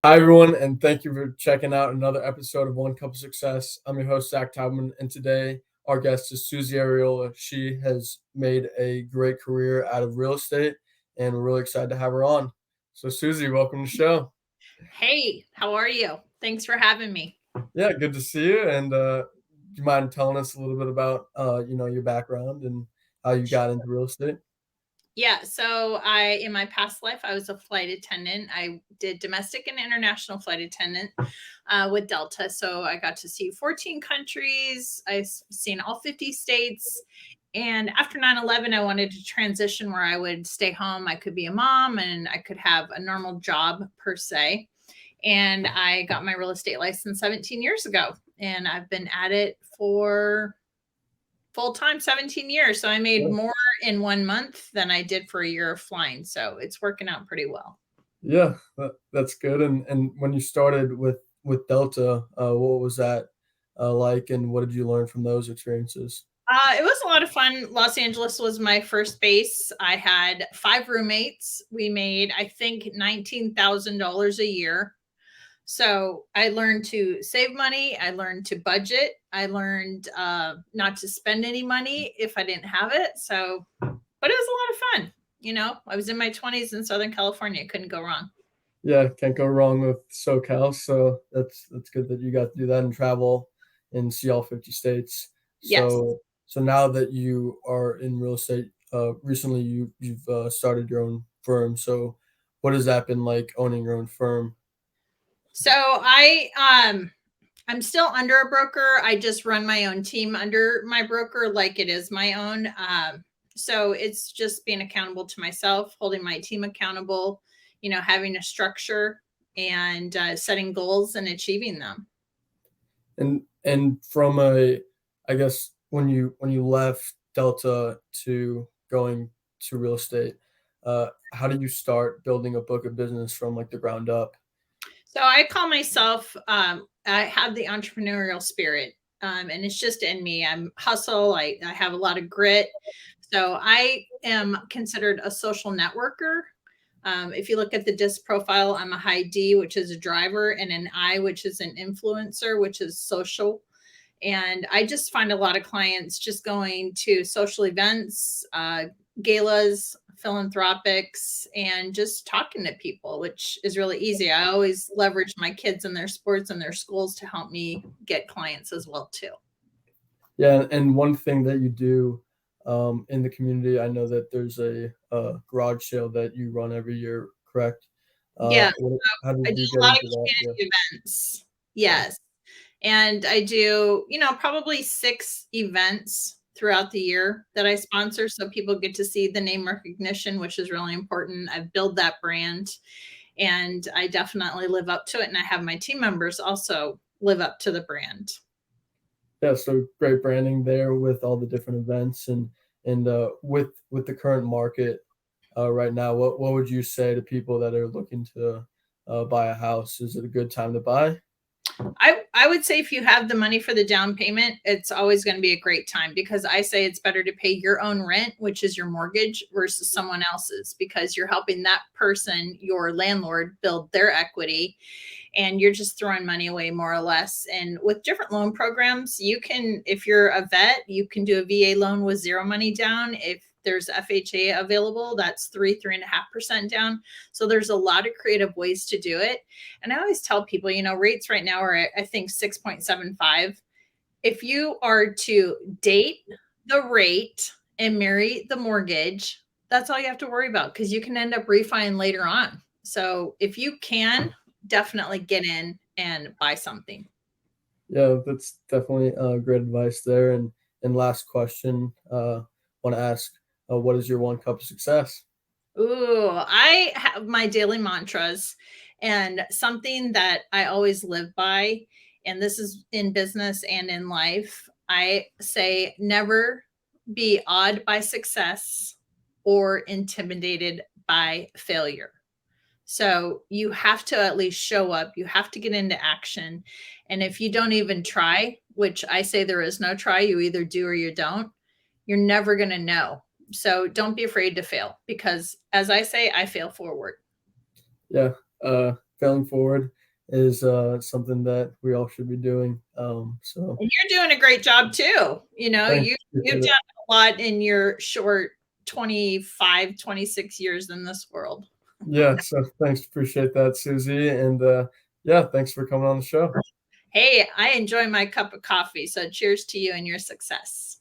Hi, everyone, and thank you for checking out another episode of One Cup of Success. I'm your host, Zach Taubman, and today our guest is Suzy Arriola. She has made a great career out of real estate, and we're really excited to have her on. So, Suzy, welcome to the show. Hey, how are you? Thanks for having me. Yeah, good to see you. And do you mind telling us a little bit about your background and how you got into real estate? Yeah, so in my past life, I was a flight attendant. I did domestic and international flight attendant with Delta. So I got to see 14 countries. I've seen all 50 states. And after 9/11, I wanted to transition where I would stay home. I could be a mom and I could have a normal job per se. And I got my real estate license 17 years ago. And I've been at it for full time 17 years. So I made Yeah, more in 1 month than I did for a year of flying. So it's working out pretty well. yeah, that's good. And when you started with Delta, what was that like, and what did you learn from those experiences? It was a lot of fun. Los Angeles was my first base. I had 5 roommates. We made, I think, $19,000 a year. So I learned to save money. I learned to budget. I learned not to spend any money if I didn't have it. But it was a lot of fun. I was in my 20s in Southern California. Couldn't go wrong. Yeah, can't go wrong with SoCal. So that's good that you got to do that and travel and see all 50 states. Yes. So now that you are in real estate, recently you've started your own firm. So what has that been like owning your own firm? So I'm still under a broker. I just run my own team under my broker like it is my own. So it's just being accountable to myself, holding my team accountable, having a structure and setting goals and achieving them. And from I guess when you left Delta to going to real estate, how did you start building a book of business from like the ground up? So I call myself, I have the entrepreneurial spirit, and it's just in me. I'm hustle. I have a lot of grit. So I am considered a social networker. If you look at the DISC profile, I'm a high D, which is a driver, and an I, which is an influencer, which is social. And I just find a lot of clients just going to social events, galas, philanthropics, and just talking to people, which is really easy. I always leverage my kids and their sports and their schools to help me get clients as well too. Yeah, and one thing that you do in the community, I know that there's a garage sale that you run every year, correct? Yeah, How I did do you a get lot of into that? Yeah, community events. yeah, Yes. And I do, probably 6 events throughout the year that I sponsor. So people get to see the name recognition, which is really important. I've built that brand and I definitely live up to it. And I have my team members also live up to the brand. yeah. So great branding there with all the different events and with the current market right now. What would you say to people that are looking to buy a house? Is it a good time to buy? I would say if you have the money for the down payment, it's always going to be a great time because I say it's better to pay your own rent, which is your mortgage, versus someone else's because you're helping that person, your landlord, build their equity and you're just throwing money away more or less. And with different loan programs, you can, if you're a vet, you can do a VA loan with zero money down. If there's FHA available, that's 3.5% down. So there's a lot of creative ways to do it. And I always tell people, rates right now are at, I think, 6.75. If you are to date the rate and marry the mortgage, that's all you have to worry about because you can end up refining later on. So if you can, definitely get in and buy something. Yeah, that's definitely great advice there. And last question, want to ask, what is your one cup of success? Ooh, I have my daily mantras and something that I always live by, and this is in business and in life. I say never be awed by success or intimidated by failure. So you have to at least show up, you have to get into action. And if you don't even try, which I say there is no try, you either do or you don't, you're never going to know. So don't be afraid to fail because as I say, I fail forward. Yeah, failing forward is something that we all should be doing. So and you're doing a great job too. You know, thanks. you've done a lot in your short 25, 26 years in this world. Yeah, so thanks. Appreciate that, Suzy. And yeah, thanks for coming on the show. Hey, I enjoy my cup of coffee. So cheers to you and your success.